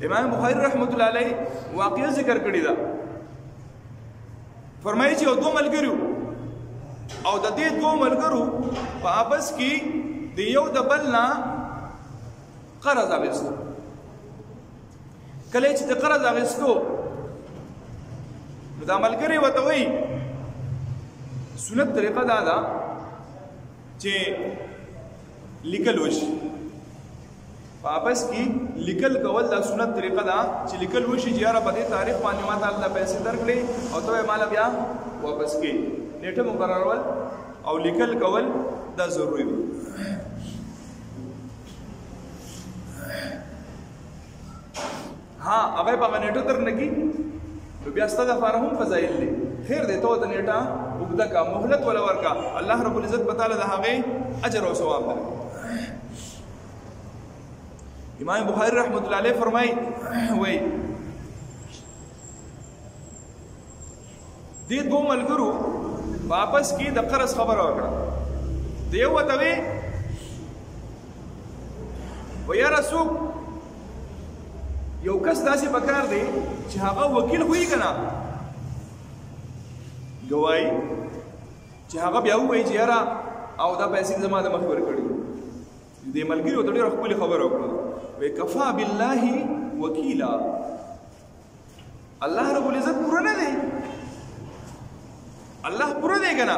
امام بخاری رحمت الله علیه واقعا ذکر کړی دا فرمایي چې دوه ملګرو او د دې دوه ملګرو په آپس کې د یو د بل نه قرض اخیستو کله چې د قرض اخیستو نو دا ملګری ورته وایي سنت طریقه دا ده چې لیکل وشي په آپس کې لیکل کول دا سنت طریقه ده چې لیکل وشي چې یاره په دې تاریخ باندې ما ته الله پیسې درکړې او ته یې مال بیا واپس کړې نیټه مقررول او لیکل کول دا ضروري دی ها هغه په نیټه درنګي نو بیا ستاسو لپاره هم فضایل دي خیر دی ته د نیټه وګدا کا مهلت ولا ورکا الله رب العزت بتاله د هغه اجر او ثواب ده امام بخاری رحمت الله علیه فرمای وای دې دوه ملګرو واپس کې د قرض خبره وکړه دیو وته وی ویا رسول یو کس داسې پکار دی چې هغه وکیل وي کنه گواہی چې هغه بیا وایي چې یاره او دا پیسې زما د مخ ورکړي دې ملګری ته ډېر خپل خبر وکړه وی کفا بالله وکیلا الله رب العزت پوره نه دی الله پوره دی کنه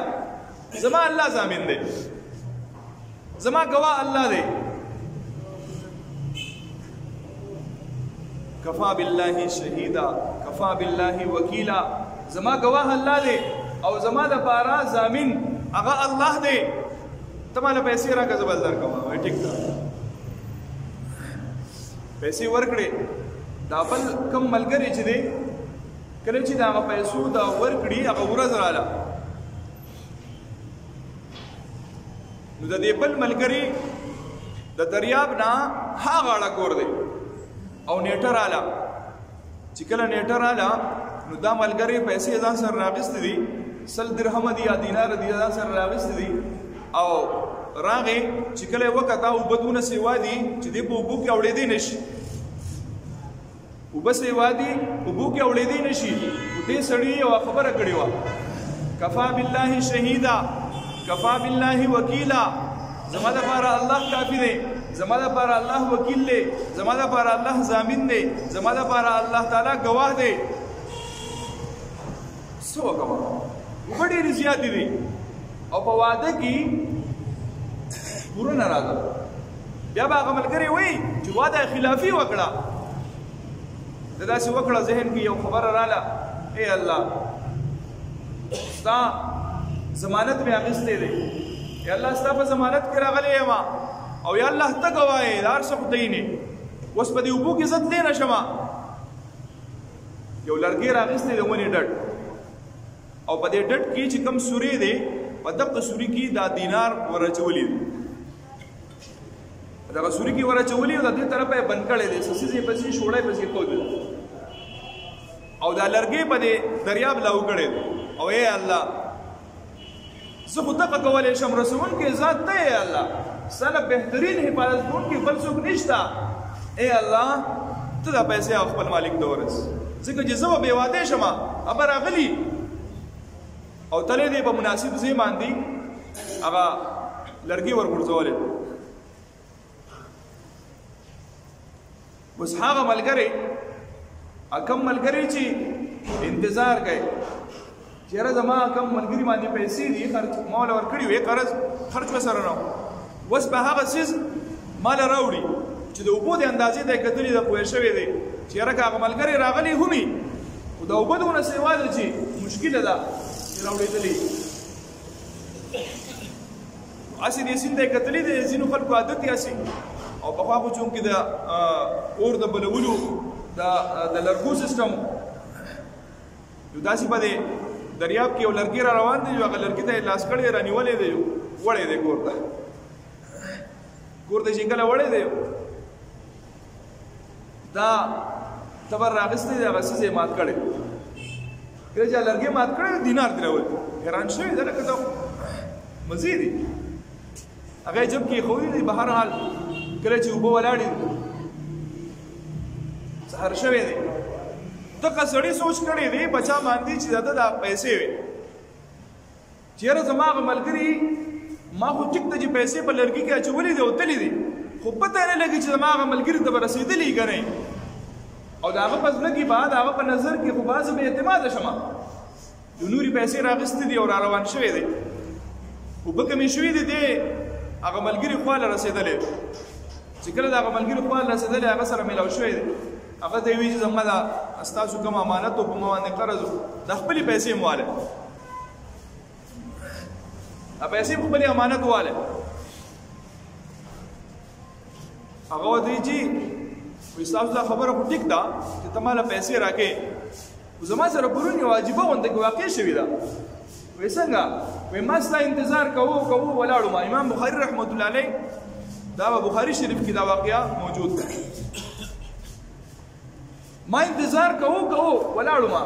زما الله ضامن دی زما گواه الله دی کفا بالله شهیدا کفا بالله وکیلا زما گواه الله دی او زما د پاره ضامن هغه الله دی تماله پیسې راکړه زبل درکوم وای ټیک ده پیسې ورکړې دا بل کم ملګری چې دی کله چې دا پیسو دا ورکړي هغه ورځ رااله نو د دې بل ملګری د دریاب نه هغه اړه کور دی او نیټه رااله چې کله نیټه رااله نو دا ملګری پیسې ځان سره راغستې دي 100 درهم دي یا دینار دي ځان سره راغستې دي او راغې چې کله وکتا او بدونه سیوا دي چې دې په بو کې اورېدې نشي وبس سیوا دي په بو کې اورېدې نشي دې سړی یو خبره کړې و کفا بالله شهیدا کفا بالله وکیلا زما د لپاره الله کافی دی زما د لپاره الله وکیل دی زما د لپاره الله ضامن دی زما د لپاره الله تعالی گواه دی سو گواه وړي زیات دي او په واده کې پوره نه راځه بیا به هغه ملګری وایي چې واده خلافي وکړه د داسې وکړه ذهن کې یو خبره رااله ای الله ستا ضمانت مې اخیستی دی یا الله ستا په ضمانت کې راغلی یم او یا الله ته ګواه یې د هر څه خدای نه اوس په دې اوبو کې زه تللی نه شم یو لرګی راغیستی د ونې ډډ او په دې ډډ کې چې کوم سوري دی په دغه سوري کې دا دینار ورچولی دی دغه سوري کې ورچولی او د دې طرفه بند کړی دی سسې پسې شوړای پسې کود او دا لرګي په دې دریاب لاو کړی او اے الله زه خو دغه کولای شم رسول کې ذات ته اے الله سره بهترین حفاظت کوم کې بل څوک نشته اے الله ته دا پیسې خپل مالک دورس ځکه چې زه به واده شم ابر اغلی او تلې دې په مناسب ځای باندې هغه لرګي ورغورځولې اوس هغه ملګری کم ملګری چې انتظار کوي چیرې زما کم ملګری باندې پیسې دي خرج مال ورکړي وي قرض خرج وسره نه وس به هغه سیس مال راوړي چې د اوبو د اندازې د کتلې د پوه شوی دی چیرې هغه ملګری راغلی همي او د اوبو دونه سیواله چې مشکله ده راوړېدلې اسی دې سین د کتلې د زینو خلکو عادت یاسي او په خوا چون کې د اور د بلولو د لرګو سیستم یو داسې په دریاب کې یو لرګي را روان دی هغه لرګي ته لاس کړی رانیولې دی وړې دی کور ته څنګه وړې دی دا تبر راغستې دی هغه څه مات کړي کله چې لرګي مات کړي دینار دی راول حیران شوی دا کته مزيدي هغه جب کې خو دی بهر حال کله چې وبو ولاړی سحر شوی دی دغه سړی سوچ کړی دی بچا باندې چې دته دا پیسې وي چیرې زما هغه ملګري ما خو ټیک ته چې پیسې په لرګي کې اچولې دي او تللی دي خو پته نه لګي چې زما هغه ملګري ته به رسېدلی که نه او د هغه په زړه کې به د هغه په نظر کې خو بعضې بې اعتماده شمه د نورې پیسې راغستې دي او را روان شوی دی اوبه کمې شوي دي دی هغه ملګري خواله رسېدلی چې کله د هغه ملګري خواله رسېدلی هغه سره میلاو شوی دی هغه ته یې وایي چې زما دا ستاسو کوم امانت و په ما باندې قرض و دا خپلې پیسې مو واله دا پیسې په خپلې امانت واله هغه ورته وایي چې وایي ستاسو دا خبره خو ټیک ده چې ته ماله پیسې راکې خو زما سره پرون یوه عجیبه غونډه کې واقع شوې ده وایي څنګه وایي ما ستا انتظار کوو ولاړو ما امام بخاري رحمت الله علیه دا په بخاري شریف کې دا واقعه موجود ده ما انتظار کوو ولاړو ما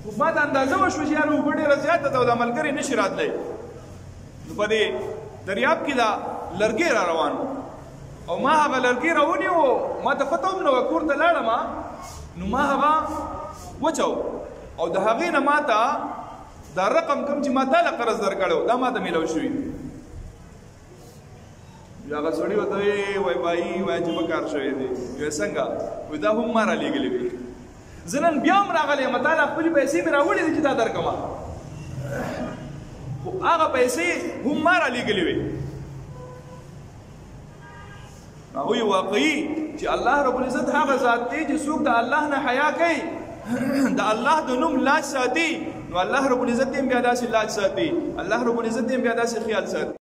خو ما ته اندازه وشوه چې یاره اوبه ډېره زیاته ده او دا ملګری نشي راتلی نو په دې دریاب کې دا لرګی را روان او ما هغه لرګی راونیو ما ته پته هم نه وه کور ته لاړم نو ما هغه وچو او د هغې نه ما ته دا رقم کوم چې ما تاله قرض درکړی دا ما ته میلاو شوي هغه سړي ورته وایي بایي وایي عجیبه کار شوی دی وایي څنګه وایي دا هم ما رالیږلي وي زه نن بیا هم راغلی یم تا له خپلې پیسې مې راوړې دي چې دا درکړمه خو هغه پیسې هم ما رالیږلي وي هغوی واقعي چې الله رب العزت هغه ذات دی چې څوک د الله نه حیا کوي د الله د نوم لاج ساتي نو الله رب العزت یې بیا داسې لاج ساتي الله رب العزت یې بیا داسې خیال ساتي